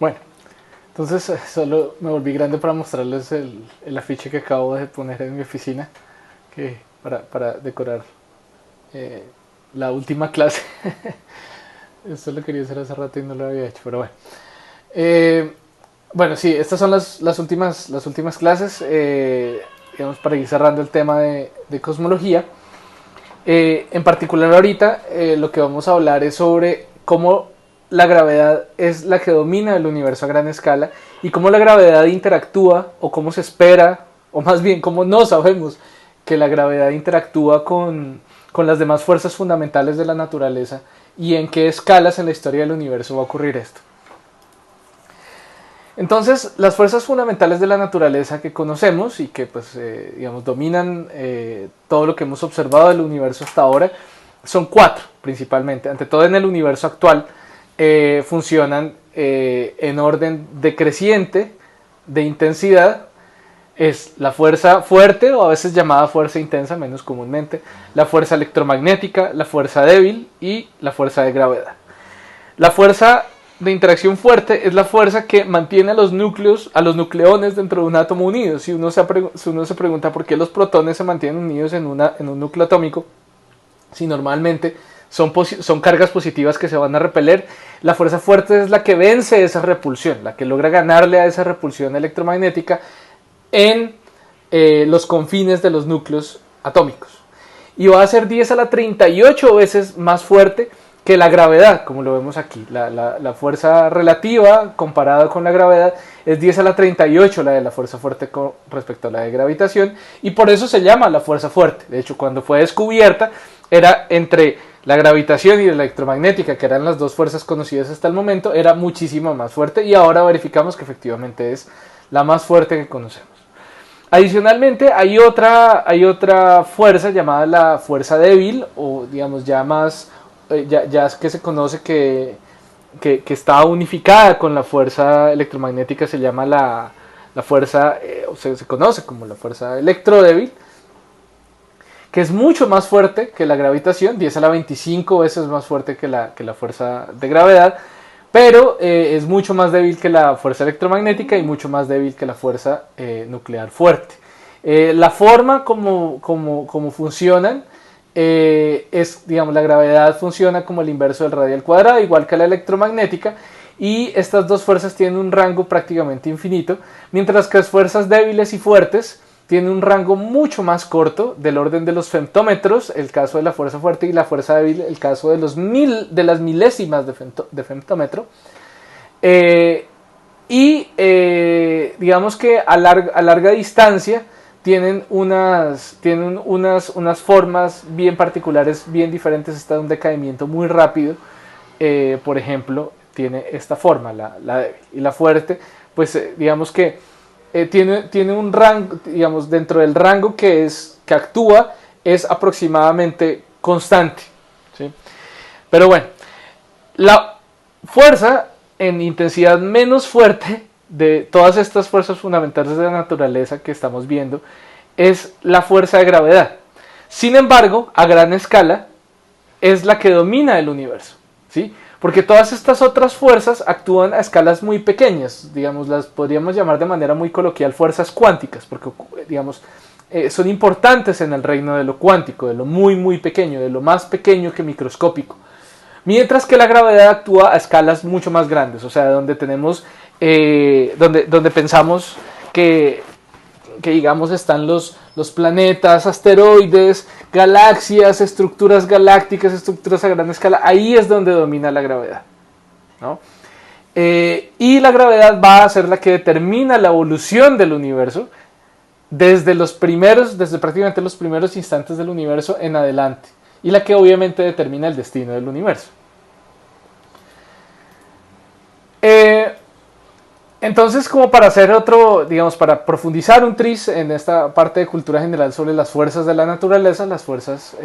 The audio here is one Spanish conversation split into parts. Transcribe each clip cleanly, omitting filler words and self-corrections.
Bueno, entonces solo me volví grande para mostrarles el afiche que acabo de poner en mi oficina que para decorar eh, la última clase. Esto lo quería hacer hace rato y no lo había hecho, pero bueno. Eh, bueno, sí, estas son las últimas clases, digamos, para ir cerrando el tema de cosmología. En particular ahorita lo que vamos a hablar es sobre cómo la gravedad es la que domina el universo a gran escala y cómo la gravedad interactúa o cómo se espera, o más bien cómo no sabemos que la gravedad interactúa con las demás fuerzas fundamentales de la naturaleza y en qué escalas en la historia del universo va a ocurrir esto. Entonces, las fuerzas fundamentales de la naturaleza que conocemos y que pues, digamos, dominan todo lo que hemos observado del universo hasta ahora son cuatro principalmente. Ante todo en el universo actual funcionan en orden decreciente de intensidad. Es la fuerza fuerte o a veces llamada fuerza intensa menos comúnmente, la fuerza electromagnética, la fuerza débil y la fuerza de gravedad. La fuerza de interacción fuerte es la fuerza que mantiene a los núcleos, a los nucleones dentro de un átomo unidos. Si uno se pregunta por qué los protones se mantienen unidos en un núcleo atómico, si normalmente son cargas positivas que se van a repeler, la fuerza fuerte es la que vence esa repulsión, la que logra ganarle a esa repulsión electromagnética en los confines de los núcleos atómicos. Y va a ser 10 a la 38 veces más fuerte que la gravedad, como lo vemos aquí. La fuerza relativa comparada con la gravedad es 10 a la 38 la de la fuerza fuerte con respecto a la de gravitación, y por eso se llama la fuerza fuerte. De hecho, cuando fue descubierta era entre la gravitación y la electromagnética, que eran las dos fuerzas conocidas hasta el momento, era muchísimo más fuerte, y ahora verificamos que efectivamente es la más fuerte que conocemos. Adicionalmente hay otra fuerza llamada la fuerza débil, o digamos ya más, ya que se conoce que está unificada con la fuerza electromagnética, se llama la fuerza, o se conoce como la fuerza electrodébil, que es mucho más fuerte que la gravitación, 10 a la 25 veces más fuerte que la fuerza de gravedad, pero es mucho más débil que la fuerza electromagnética y mucho más débil que la fuerza nuclear fuerte. La forma como funcionan es, digamos, la gravedad funciona como el inverso del radial cuadrado, igual que la electromagnética, y estas dos fuerzas tienen un rango prácticamente infinito, mientras que las fuerzas débiles y fuertes tienen un rango mucho más corto, del orden de los femtómetros, el caso de la fuerza fuerte, y la fuerza débil, el caso de las milésimas de femtómetro. Digamos que a larga distancia tienen unas formas bien particulares, bien diferentes. Está un decaimiento muy rápido. Por ejemplo, tiene esta forma, la débil. Y la fuerte, pues digamos que tiene un rango, digamos, dentro del rango que actúa, es aproximadamente constante, ¿sí? Pero bueno, la fuerza en intensidad menos fuerte de todas estas fuerzas fundamentales de la naturaleza que estamos viendo es la fuerza de gravedad. Sin embargo, a gran escala es la que domina el universo, ¿sí? Porque todas estas otras fuerzas actúan a escalas muy pequeñas, digamos, las podríamos llamar de manera muy coloquial fuerzas cuánticas, porque, digamos, son importantes en el reino de lo cuántico, de lo muy muy pequeño, de lo más pequeño que microscópico. Mientras que la gravedad actúa a escalas mucho más grandes, o sea, donde tenemos, donde pensamos que digamos están los planetas, asteroides, galaxias, estructuras galácticas, estructuras a gran escala. Ahí es donde domina la gravedad, ¿no? Y la gravedad va a ser la que determina la evolución del universo desde prácticamente los primeros instantes del universo en adelante, y la que obviamente determina el destino del universo. Entonces, como para hacer digamos, para profundizar un tris en esta parte de cultura general sobre las fuerzas de la naturaleza, las fuerzas,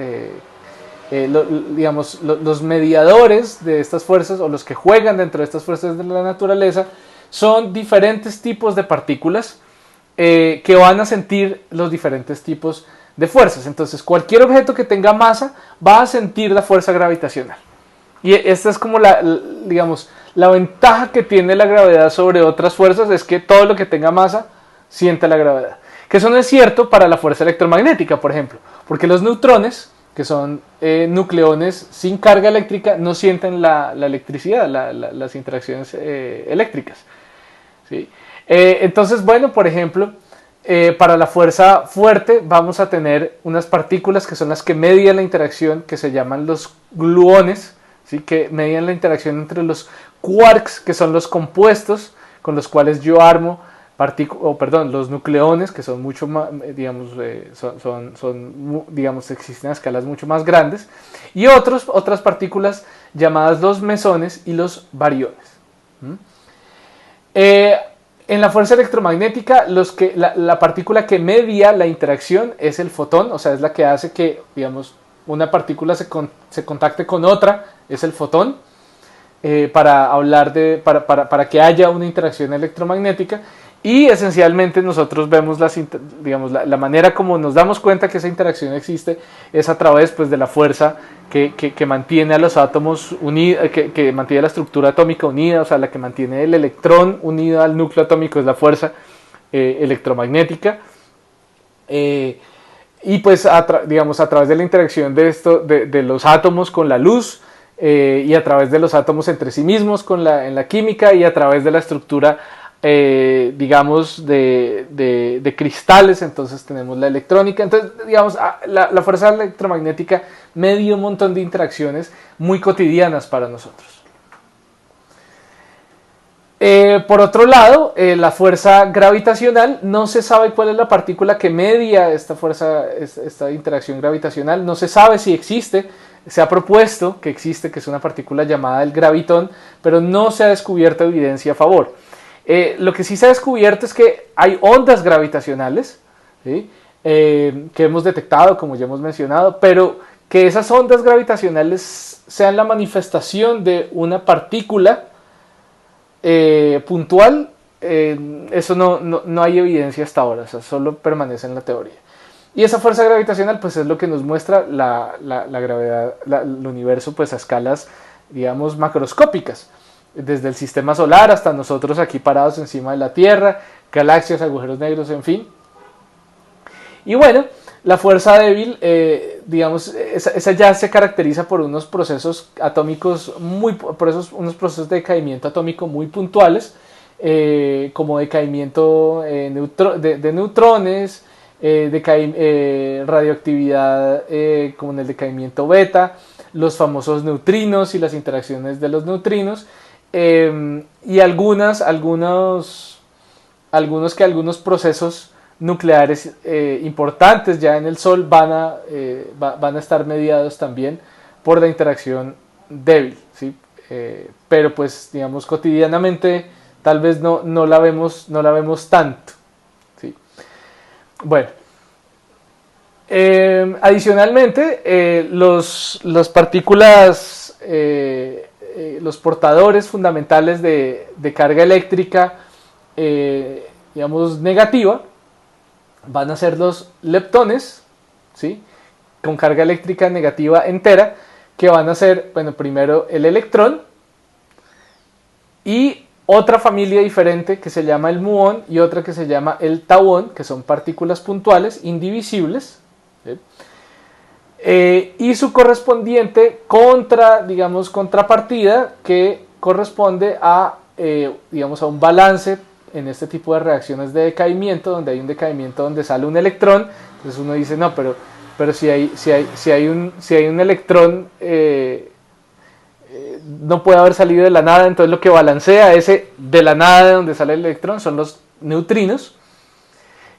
digamos, los mediadores de estas fuerzas, o los que juegan dentro de estas fuerzas de la naturaleza, son diferentes tipos de partículas que van a sentir los diferentes tipos de fuerzas. Entonces, cualquier objeto que tenga masa va a sentir la fuerza gravitacional. Y esta es como digamos, La ventaja que tiene la gravedad sobre otras fuerzas es que todo lo que tenga masa siente la gravedad. Que eso no es cierto para la fuerza electromagnética, por ejemplo, porque los neutrones, que son nucleones sin carga eléctrica, no sienten la electricidad, las interacciones eléctricas. ¿Sí? Entonces, bueno, por ejemplo, para la fuerza fuerte vamos a tener unas partículas que son las que median la interacción, que se llaman los gluones, ¿sí? Que median la interacción entre los quarks, que son los compuestos con los cuales yo armo los nucleones, que son mucho más, digamos, digamos, existen a escalas mucho más grandes, y otras partículas llamadas los mesones y los bariones. En la fuerza electromagnética, la partícula que media la interacción es el fotón, o sea, es la que hace que, digamos, una partícula se contacte con otra, es el fotón, para que haya una interacción electromagnética. Y esencialmente nosotros vemos la manera como nos damos cuenta que esa interacción existe es a través, pues, de la fuerza que mantiene a los átomos unidos, que mantiene la estructura atómica unida, o sea, la que mantiene el electrón unido al núcleo atómico es la fuerza electromagnética. Y pues digamos, a través de la interacción de los átomos con la luz, y a través de los átomos entre sí mismos en la química, y a través de la estructura digamos de cristales, entonces tenemos la electrónica. Entonces, digamos, la fuerza electromagnética media un montón de interacciones muy cotidianas para nosotros. Por otro lado, la fuerza gravitacional, no se sabe cuál es la partícula que media esta interacción gravitacional, no se sabe si existe. Se ha propuesto que existe, que es una partícula llamada el gravitón, pero no se ha descubierto evidencia a favor. Lo que sí se ha descubierto es que hay ondas gravitacionales, ¿sí? Que hemos detectado, como ya hemos mencionado, pero que esas ondas gravitacionales sean la manifestación de una partícula puntual, eso no hay evidencia hasta ahora, o sea, solo permanece en la teoría. Y esa fuerza gravitacional, pues, es lo que nos muestra la gravedad, el universo, pues, a escalas, digamos, macroscópicas. Desde el sistema solar hasta nosotros aquí parados encima de la Tierra, galaxias, agujeros negros, en fin. Y bueno, la fuerza débil, digamos, esa ya se caracteriza por unos procesos atómicos unos procesos de decaimiento atómico muy puntuales, como decaimiento de neutrones, radioactividad, como en el decaimiento beta, los famosos neutrinos y las interacciones de los neutrinos. Y algunos procesos nucleares importantes ya en el Sol van a estar mediados también por la interacción débil, ¿sí? Pero pues, digamos, cotidianamente tal vez no la vemos tanto, ¿sí? Bueno, adicionalmente, las partículas, los portadores fundamentales de carga eléctrica, digamos, negativa, van a ser los leptones, ¿sí? Con carga eléctrica negativa entera, que van a ser, bueno, primero el electrón y otra familia diferente que se llama el muón y otra que se llama el tauón, que son partículas puntuales indivisibles, ¿sí? Y su correspondiente contrapartida, que corresponde a, digamos, a un balance en este tipo de reacciones de decaimiento, donde hay un decaimiento donde sale un electrón. Entonces uno dice, no, pero si hay un electrón, no puede haber salido de la nada. Entonces lo que balancea ese de la nada de donde sale el electrón son los neutrinos.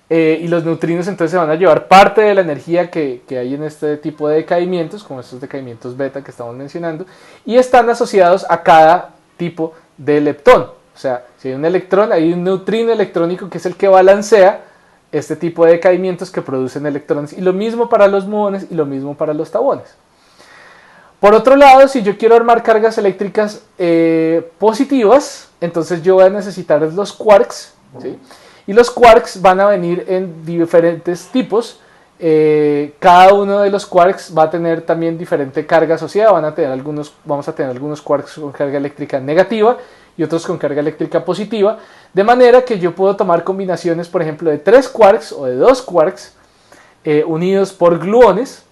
Y los neutrinos entonces se van a llevar parte de la energía que hay en este tipo de decaimientos, como estos decaimientos beta que estamos mencionando, y están asociados a cada tipo de leptón. O sea, si hay un electrón, hay un neutrino electrónico que es el que balancea este tipo de decaimientos que producen electrones. Y lo mismo para los muones y lo mismo para los tauones. Por otro lado, si yo quiero armar cargas eléctricas positivas, entonces yo voy a necesitar los quarks, ¿sí? Y los quarks van a venir en diferentes tipos. cada uno de los quarks va a tener también diferente carga asociada. Vamos a tener algunos quarks con carga eléctrica negativa y otros con carga eléctrica positiva, de manera que yo puedo tomar combinaciones, por ejemplo, de 3 quarks o de 2 quarks unidos por gluones,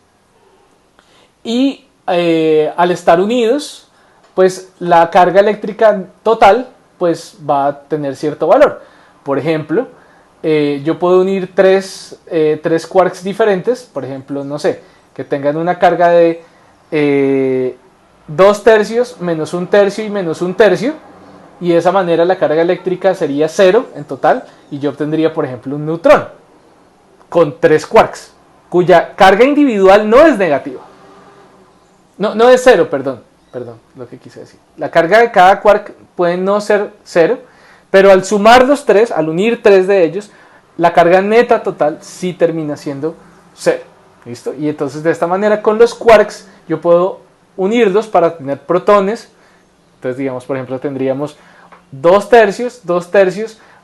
y al estar unidos, pues la carga eléctrica total pues va a tener cierto valor. Por ejemplo, yo puedo unir tres quarks diferentes, por ejemplo, no sé, que tengan una carga de 2 tercios menos 1 tercio y menos 1 tercio, y de esa manera la carga eléctrica sería 0 en total, y yo obtendría, por ejemplo, un neutrón con 3 quarks, cuya carga individual no es negativa. No es 0, perdón, lo que quise decir. La carga de cada quark puede no ser 0, pero al sumar los 3, al unir 3 de ellos, la carga neta total sí termina siendo 0. ¿Listo? Y entonces de esta manera con los quarks yo puedo unirlos para tener protones. Entonces digamos, por ejemplo, tendríamos 2 tercios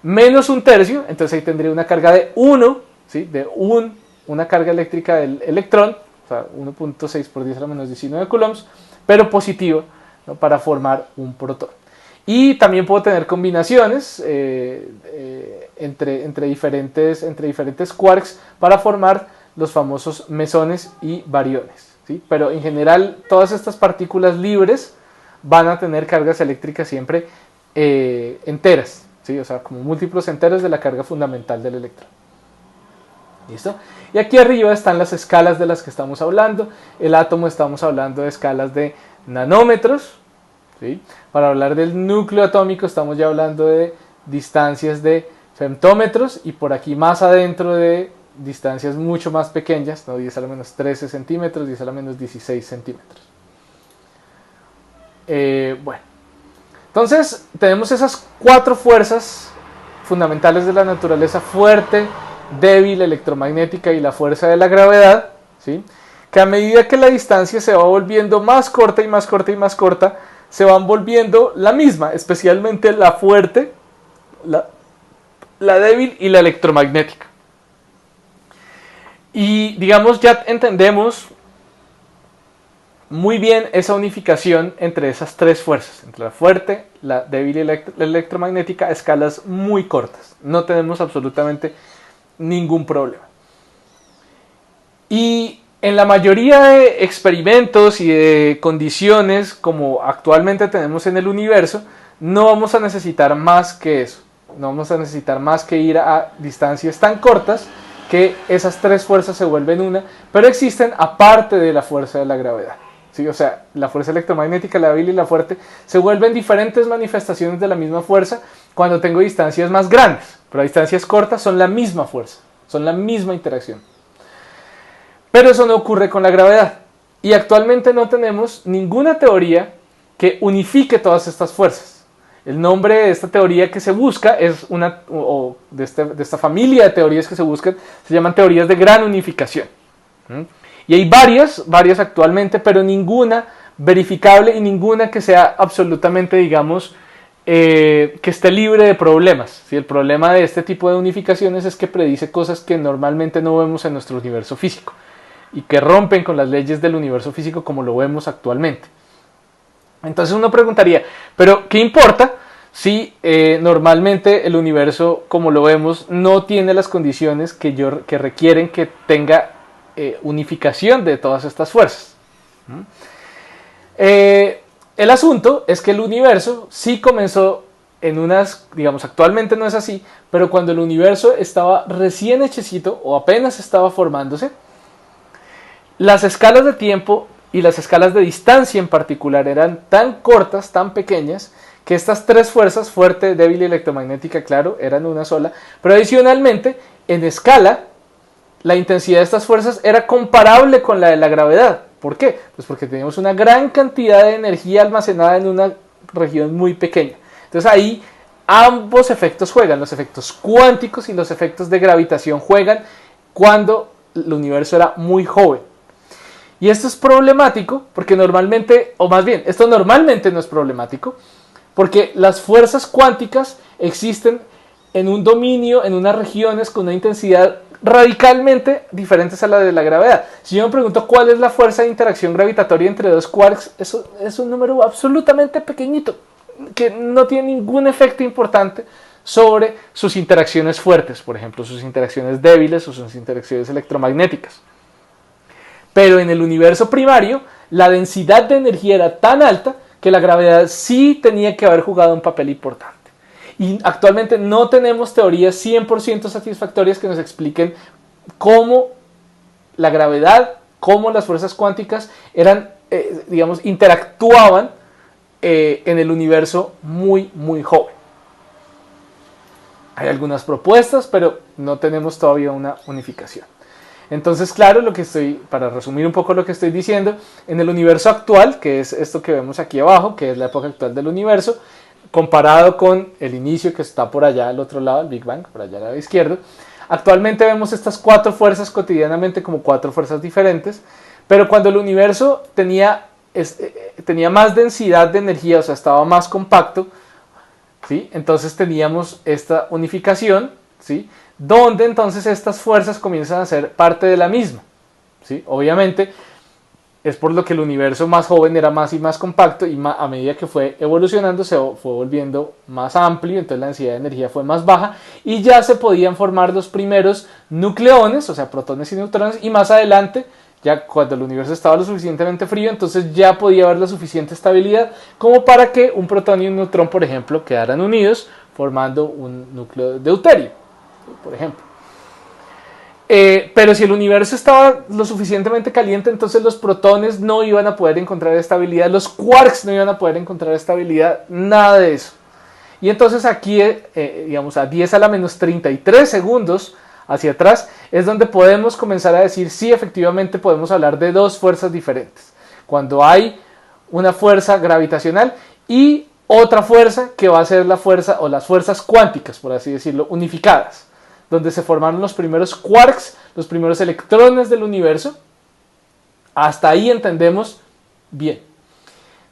menos 1 tercio. Entonces ahí tendría una carga de 1, ¿sí? Una carga eléctrica del electrón, o sea, 1.6 por 10 a la menos 19 coulombs, pero positiva, ¿no? Para formar un protón. Y también puedo tener combinaciones entre diferentes quarks para formar los famosos mesones y bariones, ¿sí? Pero en general todas estas partículas libres van a tener cargas eléctricas siempre enteras, ¿sí? O sea, como múltiplos enteros de la carga fundamental del electrón. ¿Listo? Y aquí arriba están las escalas de las que estamos hablando. El átomo, estamos hablando de escalas de nanómetros, ¿sí? Para hablar del núcleo atómico estamos ya hablando de distancias de femtómetros, y por aquí más adentro de distancias mucho más pequeñas, ¿no? 10 a la menos 13 centímetros, 10 a la menos 16 centímetros. Bueno, entonces tenemos esas 4 fuerzas fundamentales de la naturaleza: fuerte, débil, electromagnética y la fuerza de la gravedad, ¿sí? Que a medida que la distancia se va volviendo más corta y más corta y más corta, se van volviendo la misma, especialmente la fuerte, la débil y la electromagnética. Y digamos, ya entendemos muy bien esa unificación entre esas 3 fuerzas, entre la fuerte, la débil y la electromagnética, a escalas muy cortas. No tenemos absolutamente ningún problema. Y en la mayoría de experimentos y de condiciones como actualmente tenemos en el universo, no vamos a necesitar más que eso. No vamos a necesitar más que ir a distancias tan cortas que esas 3 fuerzas se vuelven una, pero existen aparte de la fuerza de la gravedad, ¿sí? O sea, la fuerza electromagnética, la débil y la fuerte se vuelven diferentes manifestaciones de la misma fuerza cuando tengo distancias más grandes, pero a distancias cortas son la misma fuerza, son la misma interacción. Pero eso no ocurre con la gravedad, y actualmente no tenemos ninguna teoría que unifique todas estas fuerzas. El nombre de esta teoría que se busca es de esta familia de teorías que se buscan, se llaman teorías de gran unificación. Y hay varias actualmente, pero ninguna verificable y ninguna que sea absolutamente, digamos, que esté libre de problemas, ¿sí? El problema de este tipo de unificaciones es que predice cosas que normalmente no vemos en nuestro universo físico y que rompen con las leyes del universo físico como lo vemos actualmente. Entonces uno preguntaría, ¿pero qué importa si normalmente el universo como lo vemos no tiene las condiciones que requieren que tenga unificación de todas estas fuerzas? El asunto es que el universo sí comenzó en unas, digamos, actualmente no es así, pero cuando el universo estaba recién hechecito o apenas estaba formándose, las escalas de tiempo y las escalas de distancia en particular eran tan cortas, tan pequeñas, que estas 3 fuerzas, fuerte, débil y electromagnética, claro, eran una sola, pero adicionalmente, en escala, la intensidad de estas fuerzas era comparable con la de la gravedad. ¿Por qué? Pues porque teníamos una gran cantidad de energía almacenada en una región muy pequeña. Entonces ahí ambos efectos juegan, los efectos cuánticos y los efectos de gravitación juegan cuando el universo era muy joven. Y esto es problemático porque normalmente, o más bien, esto normalmente no es problemático, porque las fuerzas cuánticas existen en un dominio, en unas regiones con una intensidad radicalmente diferentes a la de la gravedad. Si yo me pregunto cuál es la fuerza de interacción gravitatoria entre dos quarks, eso es un número absolutamente pequeñito, que no tiene ningún efecto importante sobre sus interacciones fuertes, por ejemplo, sus interacciones débiles o sus interacciones electromagnéticas. Pero en el universo primario, la densidad de energía era tan alta que la gravedad sí tenía que haber jugado un papel importante. Y actualmente no tenemos teorías 100% satisfactorias que nos expliquen cómo la gravedad, cómo las fuerzas cuánticas interactuaban en el universo muy, muy joven. Hay algunas propuestas, pero no tenemos todavía una unificación. Entonces, claro, para resumir un poco lo que estoy diciendo, en el universo actual, que es esto que vemos aquí abajo, que es la época actual del universo, comparado con el inicio que está por allá al otro lado, el Big Bang, por allá a la izquierda, actualmente vemos estas 4 fuerzas cotidianamente como 4 fuerzas diferentes, pero cuando el universo tenía más densidad de energía, o sea, estaba más compacto, ¿sí? Entonces teníamos esta unificación, ¿sí? Donde entonces estas fuerzas comienzan a ser parte de la misma, ¿sí? Obviamente es por lo que el universo más joven era más y más compacto, y a medida que fue evolucionando se fue volviendo más amplio, entonces la densidad de energía fue más baja y ya se podían formar los primeros nucleones, o sea, protones y neutrones, y más adelante, ya cuando el universo estaba lo suficientemente frío, entonces ya podía haber la suficiente estabilidad como para que un protón y un neutrón, por ejemplo, quedaran unidos formando un núcleo de deuterio, por ejemplo. Pero si el universo estaba lo suficientemente caliente, entonces los protones no iban a poder encontrar estabilidad, los quarks no iban a poder encontrar estabilidad, nada de eso. Y entonces aquí, a 10 a la menos 33 segundos hacia atrás, es donde podemos comenzar a decir si efectivamente podemos hablar de 2 fuerzas diferentes. Cuando hay una fuerza gravitacional y otra fuerza que va a ser la fuerza, o las fuerzas cuánticas, por así decirlo, unificadas, donde se formaron los primeros quarks, los primeros electrones del universo. Hasta ahí entendemos bien.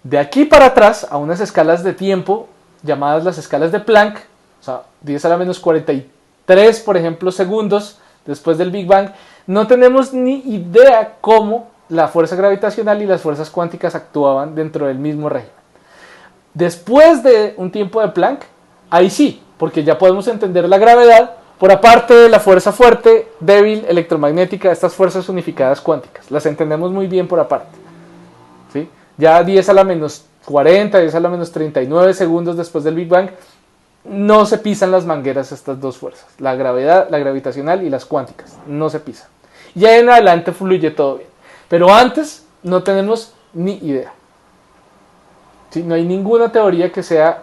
De aquí para atrás, a unas escalas de tiempo llamadas las escalas de Planck, o sea, 10 a la menos 43, por ejemplo, segundos después del Big Bang, no tenemos ni idea cómo la fuerza gravitacional y las fuerzas cuánticas actuaban dentro del mismo régimen. Después de un tiempo de Planck, ahí sí, porque ya podemos entender la gravedad por aparte de la fuerza fuerte, débil, electromagnética, estas fuerzas unificadas cuánticas. Las entendemos muy bien por aparte, ¿sí? Ya 10 a la menos 40, 10 a la menos 39 segundos después del Big Bang, no se pisan las mangueras estas 2 fuerzas. La gravedad, la gravitacional y las cuánticas. No se pisan. Ya en adelante fluye todo bien. Pero antes no tenemos ni idea. ¿Sí? No hay ninguna teoría que sea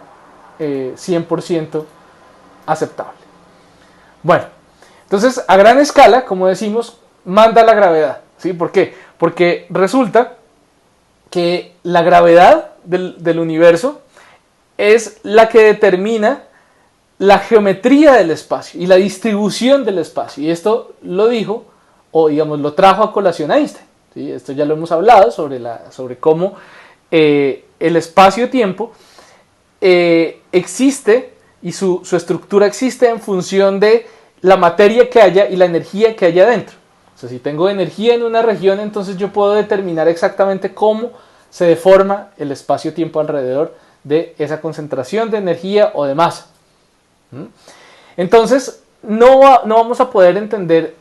100% aceptable. Bueno, entonces a gran escala, como decimos, manda la gravedad, ¿sí? ¿Por qué? Porque resulta que la gravedad del universo es la que determina la geometría del espacio y la distribución del espacio. Y esto lo dijo, o digamos, lo trajo a colación Einstein, ¿sí? Esto ya lo hemos hablado sobre cómo el espacio-tiempo existe, y su estructura existe en función de la materia que haya y la energía que haya dentro. O sea, si tengo energía en una región, entonces yo puedo determinar exactamente cómo se deforma el espacio-tiempo alrededor de esa concentración de energía o de masa. Entonces, no vamos a poder entender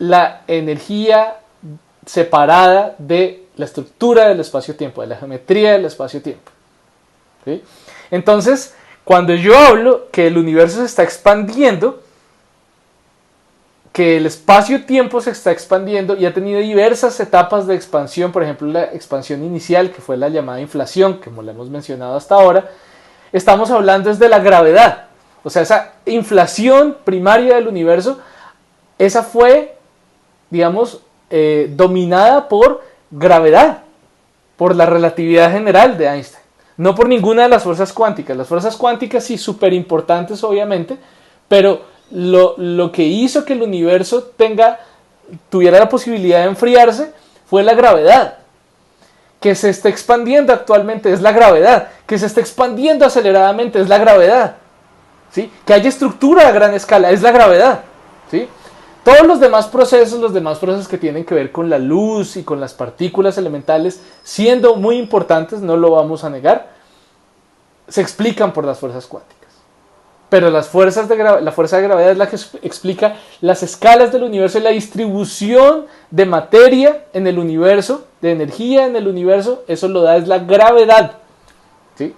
la energía separada de la estructura del espacio-tiempo, de la geometría del espacio-tiempo, ¿sí? Entonces, cuando yo hablo que el universo se está expandiendo, que el espacio-tiempo se está expandiendo y ha tenido diversas etapas de expansión, por ejemplo la expansión inicial, que fue la llamada inflación, como la hemos mencionado hasta ahora, estamos hablando es de la gravedad. O sea, esa inflación primaria del universo, esa fue, digamos, dominada por gravedad, por la relatividad general de Einstein. No por ninguna de las fuerzas cuánticas. Las fuerzas cuánticas sí, súper importantes obviamente, pero lo que hizo que el universo tuviera la posibilidad de enfriarse fue la gravedad. Que se esté expandiendo actualmente es la gravedad. Que se esté expandiendo aceleradamente es la gravedad, ¿sí? Que haya estructura a gran escala es la gravedad, ¿sí? Todos los demás procesos que tienen que ver con la luz y con las partículas elementales, siendo muy importantes, no lo vamos a negar, se explican por las fuerzas cuánticas. Pero la fuerza de gravedad es la que explica las escalas del universo y la distribución de materia en el universo, de energía en el universo. Eso lo da es la gravedad, ¿sí?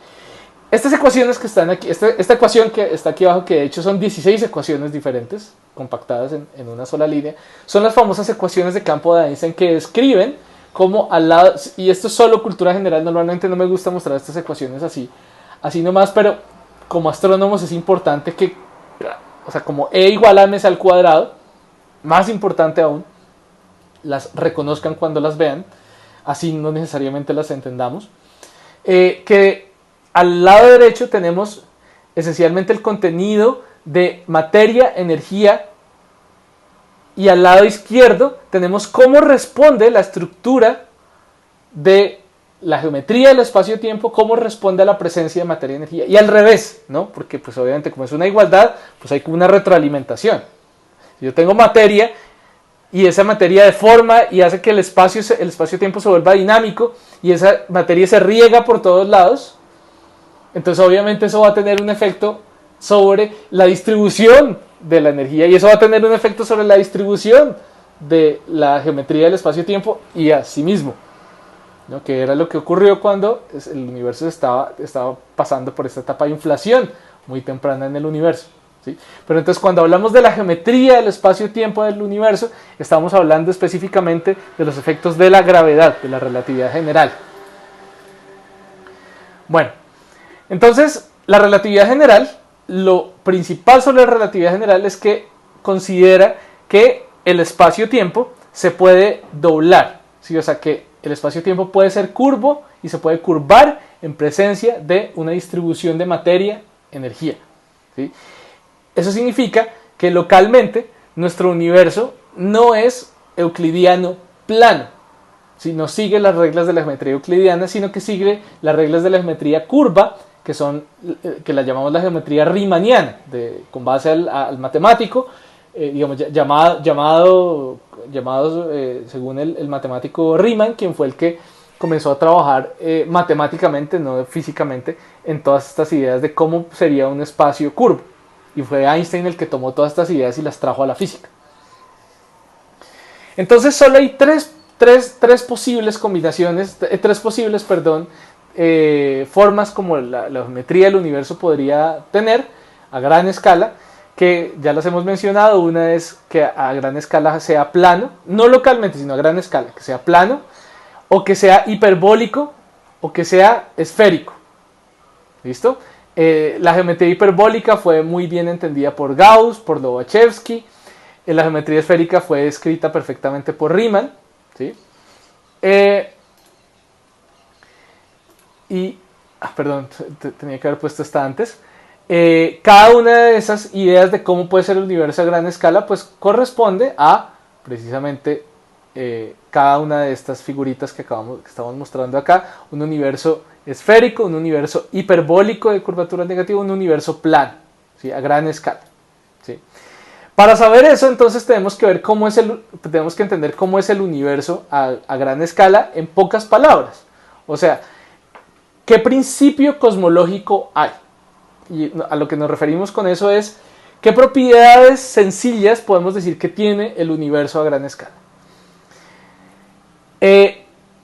Estas ecuaciones que están aquí, esta ecuación que está aquí abajo, que de hecho son 16 ecuaciones diferentes, compactadas en una sola línea, son las famosas ecuaciones de campo de Einstein que describen cómo al lado, y esto es solo cultura general, normalmente no me gusta mostrar estas ecuaciones así nomás, pero como astrónomos es importante que, o sea, como E igual a mc al cuadrado, más importante aún, las reconozcan cuando las vean, así no necesariamente las entendamos, que al lado derecho tenemos esencialmente el contenido de materia, energía, y al lado izquierdo tenemos cómo responde la estructura de la geometría del espacio-tiempo, cómo responde a la presencia de materia y energía. Y al revés, ¿no? Porque pues obviamente como es una igualdad, pues hay una retroalimentación. Si yo tengo materia y esa materia deforma y hace que el espacio-tiempo se vuelva dinámico y esa materia se riega por todos lados, entonces obviamente eso va a tener un efecto sobre la distribución de la energía y eso va a tener un efecto sobre la distribución de la geometría del espacio-tiempo y así mismo, ¿no? Que era lo que ocurrió cuando el universo estaba pasando por esta etapa de inflación muy temprana en el universo, ¿sí? Pero entonces cuando hablamos de la geometría del espacio-tiempo del universo, estamos hablando específicamente de los efectos de la gravedad, de la relatividad general. Bueno, entonces la relatividad general, lo principal sobre la relatividad general es que considera que el espacio-tiempo se puede doblar, ¿sí? O sea que el espacio-tiempo puede ser curvo y se puede curvar en presencia de una distribución de materia-energía, ¿sí? Eso significa que localmente nuestro universo no es euclidiano plano, ¿sí? No sigue las reglas de la geometría euclidiana, sino que sigue las reglas de la geometría curva, que la llamamos la geometría riemanniana, con base al matemático, digamos, llamado según el matemático Riemann, quien fue el que comenzó a trabajar matemáticamente, no físicamente, en todas estas ideas de cómo sería un espacio curvo. Y fue Einstein el que tomó todas estas ideas y las trajo a la física. Entonces solo hay tres posibles combinaciones, formas como la geometría del universo podría tener a gran escala, que ya las hemos mencionado. Una es que a gran escala sea plano, no localmente, sino a gran escala, que sea plano, o que sea hiperbólico, o que sea esférico. ¿Listo? La geometría hiperbólica fue muy bien entendida por Gauss, por Lobachevsky. La geometría esférica fue escrita perfectamente por Riemann, ¿sí? Perdón, tenía que haber puesto esta antes. Cada una de esas ideas de cómo puede ser el universo a gran escala, pues corresponde a precisamente cada una de estas figuritas que estamos mostrando acá: un universo esférico, un universo hiperbólico de curvatura negativa, un universo plano, ¿sí? A gran escala, ¿sí? Para saber eso, entonces tenemos que entender cómo es el universo a gran escala en pocas palabras. O sea, ¿qué principio cosmológico hay? Y a lo que nos referimos con eso es qué propiedades sencillas podemos decir que tiene el universo a gran escala.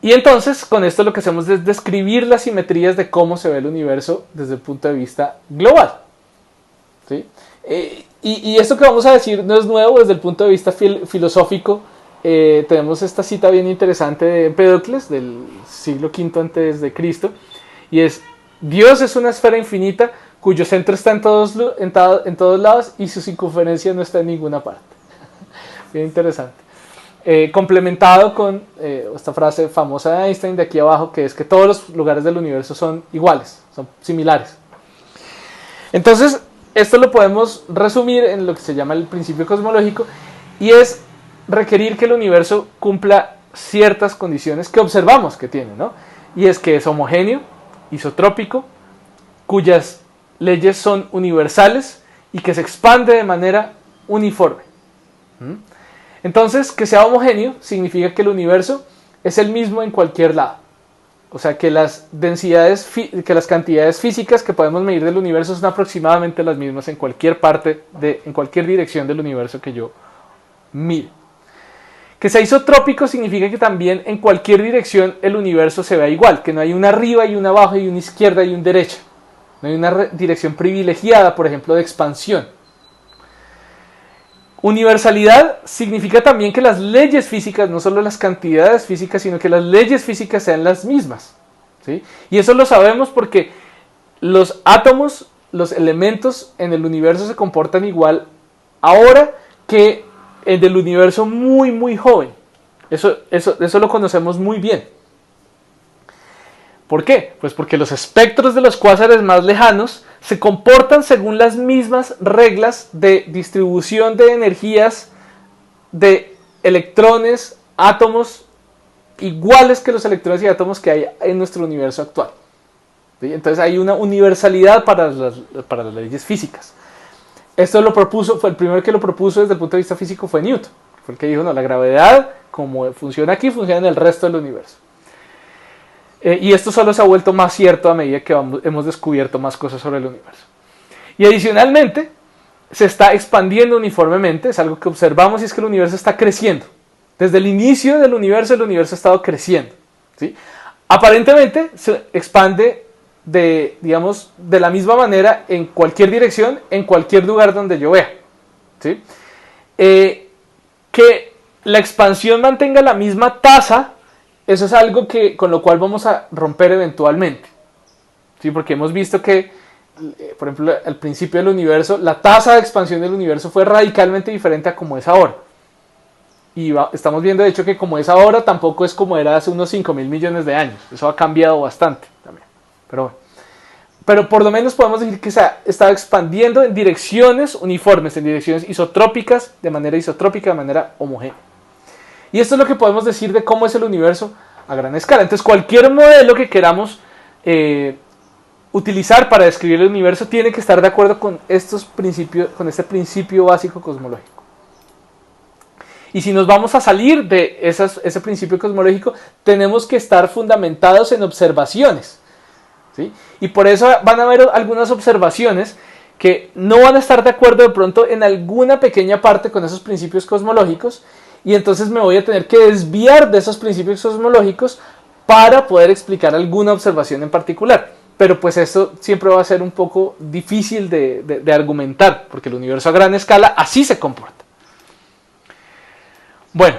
Y entonces con esto lo que hacemos es describir las simetrías de cómo se ve el universo desde el punto de vista global, ¿sí? Y esto que vamos a decir no es nuevo desde el punto de vista filosófico. Tenemos esta cita bien interesante de Empédocles del siglo V a.C. y es: Dios es una esfera infinita cuyo centro está en todos lados y su circunferencia no está en ninguna parte. Bien interesante. Complementado con esta frase famosa de Einstein de aquí abajo, que es que todos los lugares del universo son iguales, son similares. Entonces, esto lo podemos resumir en lo que se llama el principio cosmológico, y es requerir que el universo cumpla ciertas condiciones que observamos que tiene, ¿no? Y es que es homogéneo, isotrópico, cuyas leyes son universales y que se expande de manera uniforme. ¿Mm? Entonces, que sea homogéneo significa que el universo es el mismo en cualquier lado. O sea, que las cantidades físicas que podemos medir del universo son aproximadamente las mismas en cualquier en cualquier dirección del universo que yo mire. Que sea isotrópico significa que también en cualquier dirección el universo se vea igual, que no hay una arriba y una abajo y una izquierda y una derecha. No hay una dirección privilegiada, por ejemplo, de expansión. Universalidad significa también que las leyes físicas, no solo las cantidades físicas, sino que las leyes físicas sean las mismas, ¿sí? Y eso lo sabemos porque los átomos, los elementos en el universo se comportan igual ahora que en el universo muy, muy joven. Eso lo conocemos muy bien. ¿Por qué? Pues porque los espectros de los cuásares más lejanos se comportan según las mismas reglas de distribución de energías de electrones, átomos, iguales que los electrones y átomos que hay en nuestro universo actual. ¿Sí? Entonces hay una universalidad para las leyes físicas. Esto fue el primero que lo propuso desde el punto de vista físico fue Newton. Fue el que dijo, no, la gravedad, como funciona aquí, funciona en el resto del universo. Y esto solo se ha vuelto más cierto a medida que hemos descubierto más cosas sobre el universo. Y adicionalmente, se está expandiendo uniformemente, es algo que observamos y es que el universo está creciendo. Desde el inicio del universo, el universo ha estado creciendo, ¿sí? Aparentemente se expande de la misma manera en cualquier dirección, en cualquier lugar donde yo vea, ¿sí? Que la expansión mantenga la misma tasa, eso es algo con lo cual vamos a romper eventualmente, ¿sí? Porque hemos visto que, por ejemplo, al principio del universo, la tasa de expansión del universo fue radicalmente diferente a como es ahora. Y estamos viendo, de hecho, que como es ahora, tampoco es como era hace unos 5.000 millones de años. Eso ha cambiado bastante también. Pero bueno. Pero por lo menos podemos decir que se ha estado expandiendo en direcciones uniformes, en direcciones isotrópicas, de manera homogénea. Y esto es lo que podemos decir de cómo es el universo a gran escala. Entonces, cualquier modelo que queramos utilizar para describir el universo tiene que estar de acuerdo con estos principios, con este principio básico cosmológico. Y si nos vamos a salir de ese principio cosmológico, tenemos que estar fundamentados en observaciones, ¿sí? Y por eso van a haber algunas observaciones que no van a estar de acuerdo de pronto en alguna pequeña parte con esos principios cosmológicos, y entonces me voy a tener que desviar de esos principios cosmológicos para poder explicar alguna observación en particular. Pero pues esto siempre va a ser un poco difícil de argumentar, porque el universo a gran escala así se comporta. Bueno,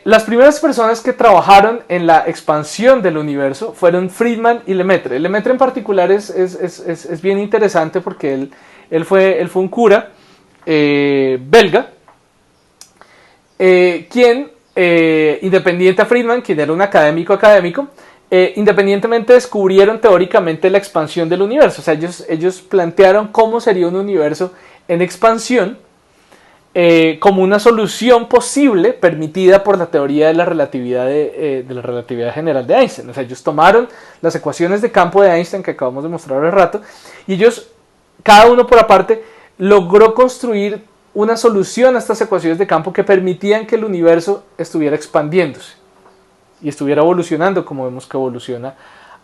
las primeras personas que trabajaron en la expansión del universo fueron Friedman y Lemaitre. Lemaitre en particular es bien interesante porque él fue un cura belga, quien, independiente a Friedman, quien era un académico, independientemente descubrieron teóricamente la expansión del universo. O sea, ellos plantearon cómo sería un universo en expansión, como una solución posible permitida por la teoría de la relatividad general de Einstein. O sea, ellos tomaron las ecuaciones de campo de Einstein que acabamos de mostrar hace rato y ellos, cada uno por aparte, logró construir una solución a estas ecuaciones de campo que permitían que el universo estuviera expandiéndose y estuviera evolucionando como vemos que evoluciona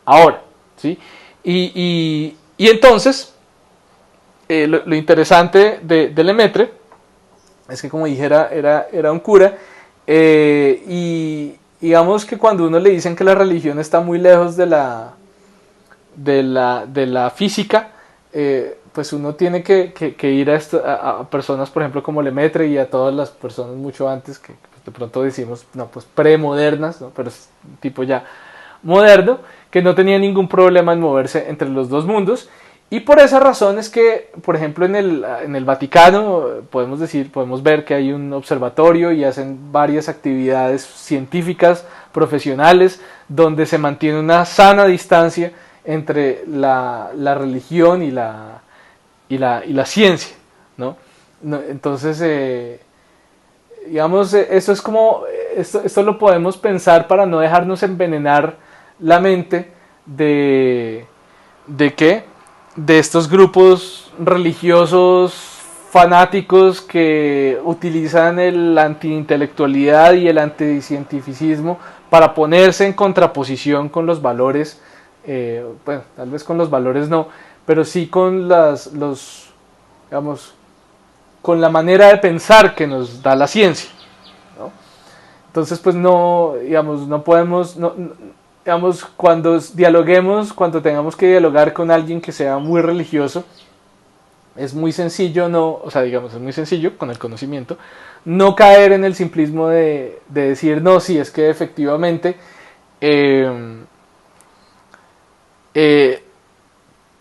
ahora, ¿sí? Y entonces, lo interesante de Lemaitre es que, como dije, era un cura, y digamos que cuando uno le dicen que la religión está muy lejos de la física, pues uno tiene que ir a personas, por ejemplo, como Lemaitre, y a todas las personas mucho antes que de pronto decimos, no, pues premodernas, ¿no? Pero es un tipo ya moderno, que no tenía ningún problema en moverse entre los dos mundos. Y por esa razón es que, por ejemplo, en el Vaticano podemos ver que hay un observatorio y hacen varias actividades científicas, profesionales, donde se mantiene una sana distancia entre la religión y la ciencia, ¿no? Entonces, digamos, esto lo podemos pensar para no dejarnos envenenar la mente de estos grupos religiosos fanáticos que utilizan la antiintelectualidad y el anticientificismo para ponerse en contraposición con los valores, bueno, tal vez con los valores no, pero sí con digamos, con la manera de pensar que nos da la ciencia, ¿no? Entonces, pues no, digamos, no podemos, digamos, cuando dialoguemos, cuando tengamos que dialogar con alguien que sea muy religioso, es muy sencillo, no, o sea, digamos, es muy sencillo con el conocimiento, no caer en el simplismo de decir, no, sí, es que efectivamente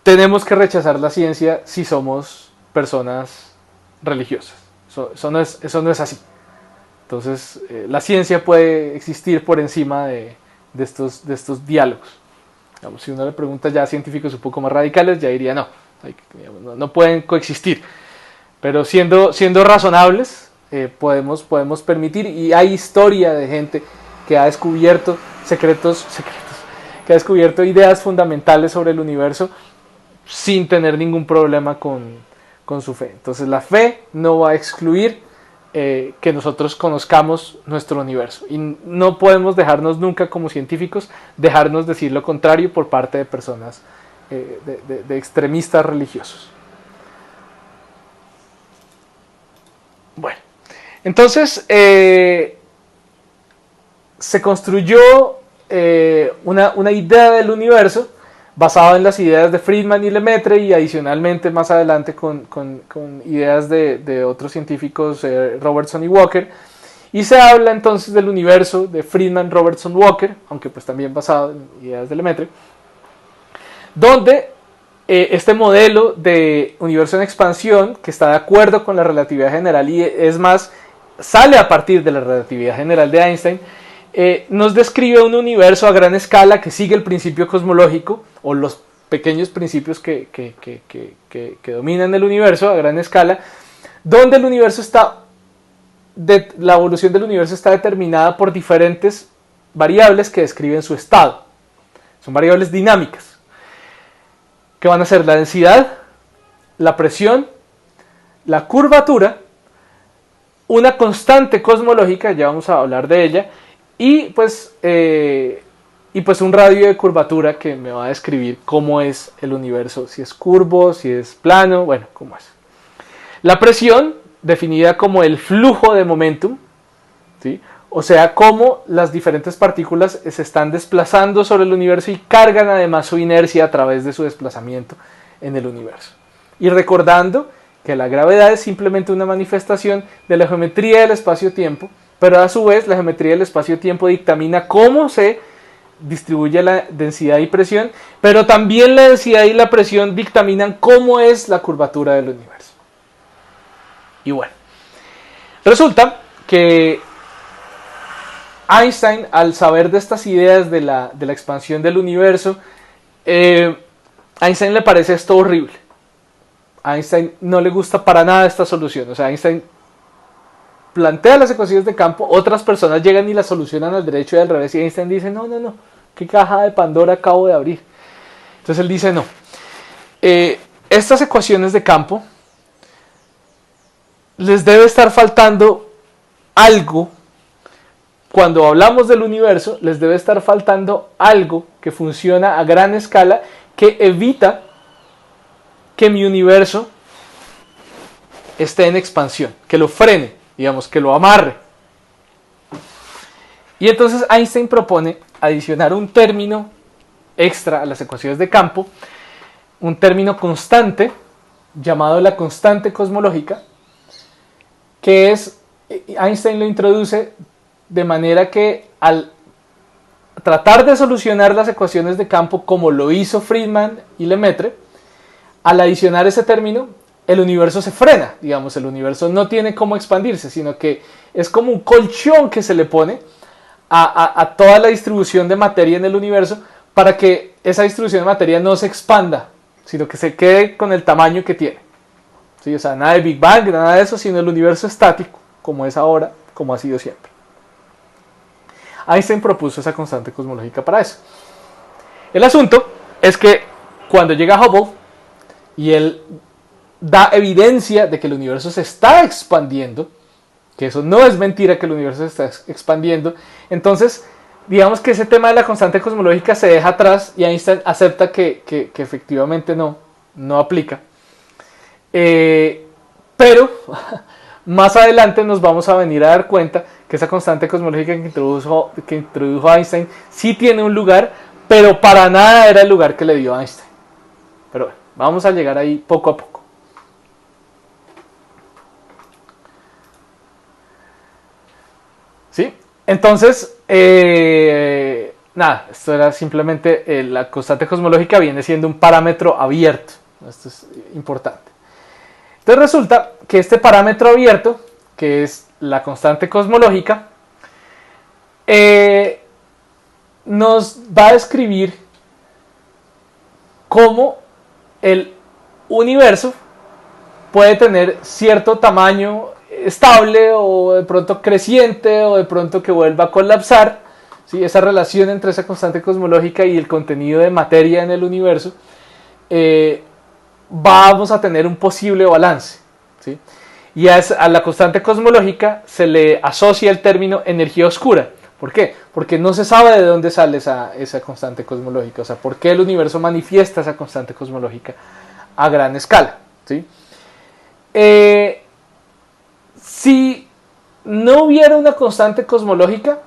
tenemos que rechazar la ciencia si somos personas religiosas. Eso no es así. Entonces, la ciencia puede existir por encima de estos diálogos. Digamos, si uno le pregunta ya a científicos un poco más radicales, ya diría no. No pueden coexistir, pero siendo razonables, podemos permitir, y hay historia de gente que ha descubierto secretos, que ha descubierto ideas fundamentales sobre el universo sin tener ningún problema con su fe. Entonces la fe no va a excluir que nosotros conozcamos nuestro universo, y no podemos dejarnos nunca como científicos dejarnos decir lo contrario por parte de personas de extremistas religiosos. Bueno, entonces se construyó una idea del universo basada en las ideas de Friedman y Lemaitre, y adicionalmente más adelante con ideas de otros científicos, Robertson y Walker, y se habla entonces del universo de Friedman, Robertson, Walker, aunque pues también basado en ideas de Lemaitre, donde este modelo de universo en expansión, que está de acuerdo con la relatividad general y es más, sale a partir de la relatividad general de Einstein, nos describe un universo a gran escala que sigue el principio cosmológico, o los pequeños principios que dominan el universo a gran escala, donde el universo la evolución del universo está determinada por diferentes variables que describen su estado. Son variables dinámicas, que van a ser la densidad, la presión, la curvatura, una constante cosmológica, ya vamos a hablar de ella, y pues un radio de curvatura que me va a describir cómo es el universo, si es curvo, si es plano, bueno, cómo es. La presión, definida como el flujo de momentum, ¿sí? O sea, cómo las diferentes partículas se están desplazando sobre el universo y cargan además su inercia a través de su desplazamiento en el universo. Y recordando que la gravedad es simplemente una manifestación de la geometría del espacio-tiempo, pero a su vez la geometría del espacio-tiempo dictamina cómo se distribuye la densidad y presión, pero también la densidad y la presión dictaminan cómo es la curvatura del universo. Y bueno, resulta que Einstein, al saber de estas ideas de la expansión del universo, a Einstein le parece esto horrible. A Einstein no le gusta para nada esta solución. O sea, Einstein plantea las ecuaciones de campo, otras personas llegan y las solucionan al derecho y al revés, y Einstein dice, no, ¿qué caja de Pandora acabo de abrir? Entonces él dice, no. Estas ecuaciones de campo les debe estar faltando algo. Cuando hablamos del universo, les debe estar faltando algo que funciona a gran escala, que evita que mi universo esté en expansión, que lo frene, digamos, que lo amarre. Y entonces Einstein propone adicionar un término extra a las ecuaciones de campo, un término constante, llamado la constante cosmológica, que Einstein lo introduce de manera que al tratar de solucionar las ecuaciones de campo como lo hizo Friedman y Lemaitre, al adicionar ese término, el universo se frena, digamos, el universo no tiene cómo expandirse, sino que es como un colchón que se le pone a toda la distribución de materia en el universo para que esa distribución de materia no se expanda, sino que se quede con el tamaño que tiene. ¿Sí? O sea, nada de Big Bang, nada de eso, sino el universo estático, como es ahora, como ha sido siempre. Einstein propuso esa constante cosmológica para eso. El asunto es que cuando llega Hubble y él da evidencia de que el universo se está expandiendo, que eso no es mentira, que el universo se está expandiendo. Entonces, digamos que ese tema de la constante cosmológica se deja atrás y Einstein acepta que efectivamente no aplica. Pero más adelante nos vamos a venir a dar cuenta que esa constante cosmológica que introdujo Einstein sí tiene un lugar, pero para nada era el lugar que le dio Einstein. Pero bueno, vamos a llegar ahí poco a poco. ¿Sí? Entonces, nada, esto era simplemente la constante cosmológica viene siendo un parámetro abierto. Esto es importante. Entonces resulta que este parámetro abierto, que es la constante cosmológica, nos va a describir cómo el universo puede tener cierto tamaño estable o de pronto creciente o de pronto que vuelva a colapsar, ¿sí? Esa relación entre esa constante cosmológica y el contenido de materia en el universo, vamos a tener un posible balance, ¿sí? Y a la constante cosmológica se le asocia el término energía oscura. ¿Por qué? Porque no se sabe de dónde sale esa constante cosmológica, o sea, por qué el universo manifiesta esa constante cosmológica a gran escala, ¿sí? Si no hubiera una constante cosmológica,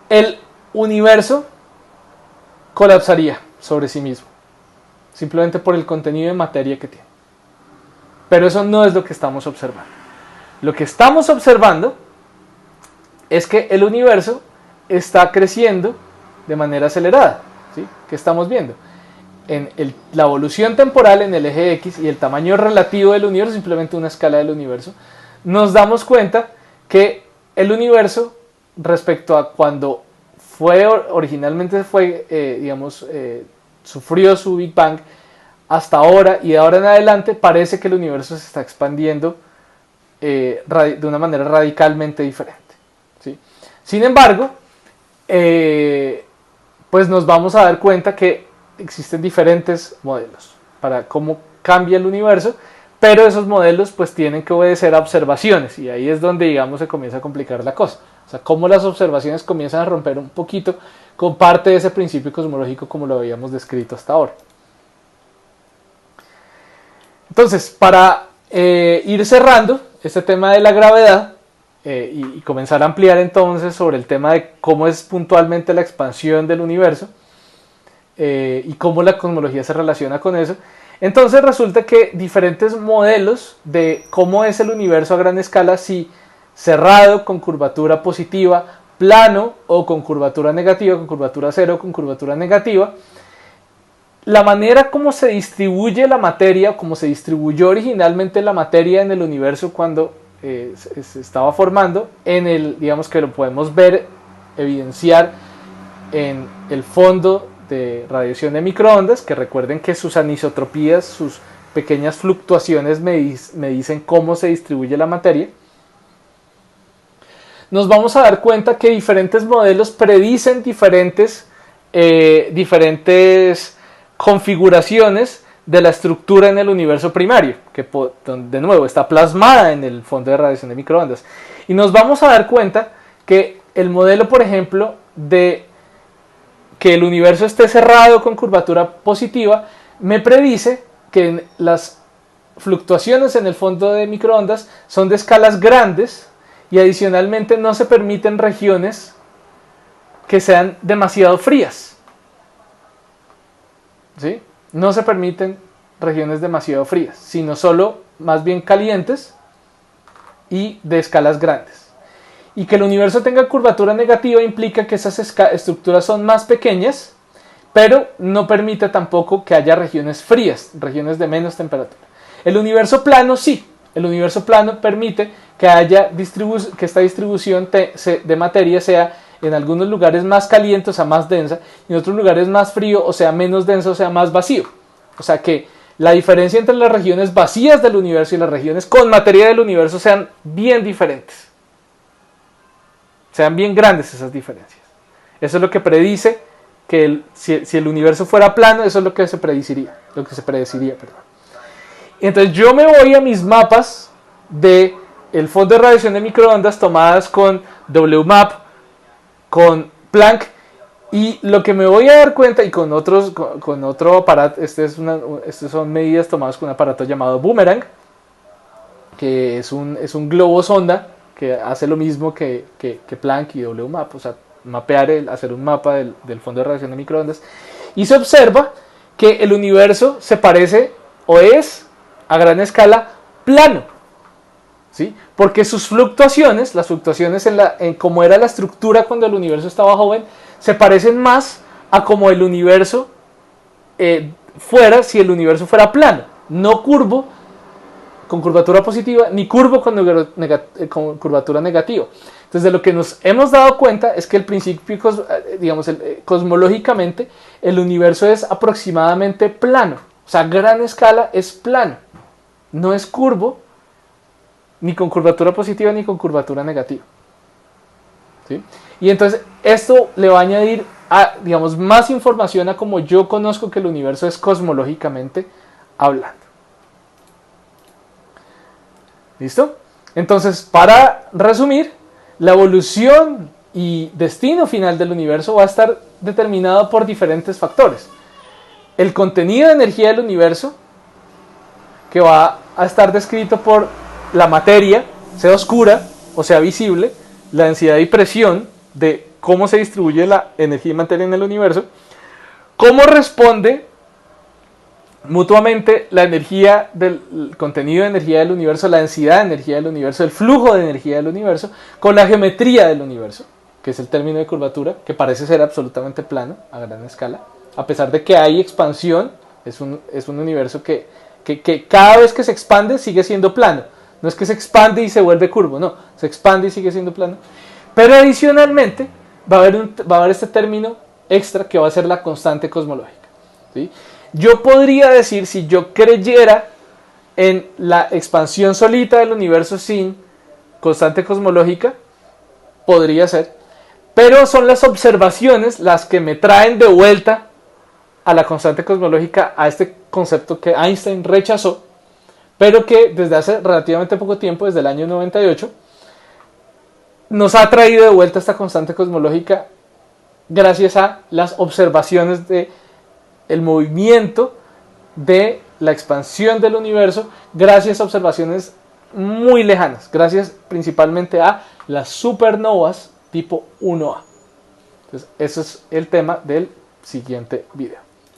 el universo colapsaría sobre sí mismo, simplemente por el contenido de materia que tiene. Pero eso no es lo que estamos observando. Lo que estamos observando es que el universo está creciendo de manera acelerada, ¿sí? ¿Qué estamos viendo? En la evolución temporal en el eje X y el tamaño relativo del universo, simplemente una escala del universo, nos damos cuenta que el universo, respecto a cuando originalmente sufrió su Big Bang, hasta ahora y de ahora en adelante parece que el universo se está expandiendo de una manera radicalmente diferente, ¿sí? Sin embargo, pues nos vamos a dar cuenta que existen diferentes modelos para cómo cambia el universo, pero esos modelos pues tienen que obedecer a observaciones y ahí es donde, digamos, se comienza a complicar la cosa. O sea, cómo las observaciones comienzan a romper un poquito con parte de ese principio cosmológico como lo habíamos descrito hasta ahora. Entonces, para ir cerrando este tema de la gravedad y comenzar a ampliar entonces sobre el tema de cómo es puntualmente la expansión del universo y cómo la cosmología se relaciona con eso, entonces resulta que diferentes modelos de cómo es el universo a gran escala, si cerrado con curvatura positiva, plano o con curvatura negativa, con curvatura cero, con curvatura negativa, la manera como se distribuye la materia, como se distribuyó originalmente la materia en el universo cuando se estaba formando, digamos que lo podemos ver, evidenciar en el fondo de radiación de microondas, que recuerden que sus anisotropías, sus pequeñas fluctuaciones me dicen cómo se distribuye la materia. Nos vamos a dar cuenta que diferentes modelos predicen diferentes configuraciones de la estructura en el universo primario, que de nuevo está plasmada en el fondo de radiación de microondas. Y nos vamos a dar cuenta que el modelo, por ejemplo, de que el universo esté cerrado con curvatura positiva, me predice que las fluctuaciones en el fondo de microondas son de escalas grandes y adicionalmente no se permiten regiones que sean demasiado frías, ¿sí? No se permiten regiones demasiado frías, sino solo más bien calientes y de escalas grandes. Y que el universo tenga curvatura negativa implica que esas estructuras son más pequeñas, pero no permite tampoco que haya regiones frías, regiones de menos temperatura. El universo plano sí, el universo plano permite que haya que esta distribución de materia sea en algunos lugares más caliente, o sea más densa, y en otros lugares más frío, o sea menos denso, o sea más vacío. O sea que la diferencia entre las regiones vacías del universo y las regiones con materia del universo sean bien diferentes. Sean bien grandes esas diferencias. Eso es lo que predice que si el universo fuera plano, eso es lo que se predeciría. Perdón. Entonces yo me voy a mis mapas de el fondo de radiación de microondas tomadas con WMAP, con Planck, y lo que me voy a dar cuenta, y con otro aparato, estas son medidas tomadas con un aparato llamado Boomerang, que es un globo sonda que hace lo mismo que Planck y WMAP, o sea, hacer un mapa del fondo de radiación de microondas, y se observa que el universo se parece o es a gran escala plano, ¿sí? Porque sus fluctuaciones, las fluctuaciones en cómo era la estructura cuando el universo estaba joven, se parecen más a como el universo fuera si el universo fuera plano, no curvo con curvatura positiva, ni curvo con curvatura negativa. Entonces, de lo que nos hemos dado cuenta es que el principio, cosmológicamente, el universo es aproximadamente plano. O sea, a gran escala es plano. No es curvo, ni con curvatura positiva, ni con curvatura negativa. ¿Sí? Y entonces, esto le va a añadir, más información a como yo conozco que el universo es cosmológicamente hablando. ¿Listo? Entonces, para resumir, la evolución y destino final del universo va a estar determinado por diferentes factores. El contenido de energía del universo, que va a estar descrito por la materia, sea oscura o sea visible, la densidad y presión de cómo se distribuye la energía y materia en el universo, cómo responde mutuamente la energía el contenido de energía del universo, la densidad de energía del universo, el flujo de energía del universo, con la geometría del universo, que es el término de curvatura, que parece ser absolutamente plano a gran escala, a pesar de que hay expansión, es un universo que cada vez que se expande sigue siendo plano, no es que se expande y se vuelve curvo, no, se expande y sigue siendo plano, pero adicionalmente va a haber este término extra que va a ser la constante cosmológica, ¿sí? Yo podría decir, si yo creyera en la expansión solita del universo sin constante cosmológica, podría ser, pero son las observaciones las que me traen de vuelta a la constante cosmológica, a este concepto que Einstein rechazó, pero que desde hace relativamente poco tiempo, desde el año 98, nos ha traído de vuelta esta constante cosmológica gracias a las observaciones de el movimiento de la expansión del universo, gracias a observaciones muy lejanas, gracias principalmente a las supernovas tipo 1A. Entonces, ese es el tema del siguiente video.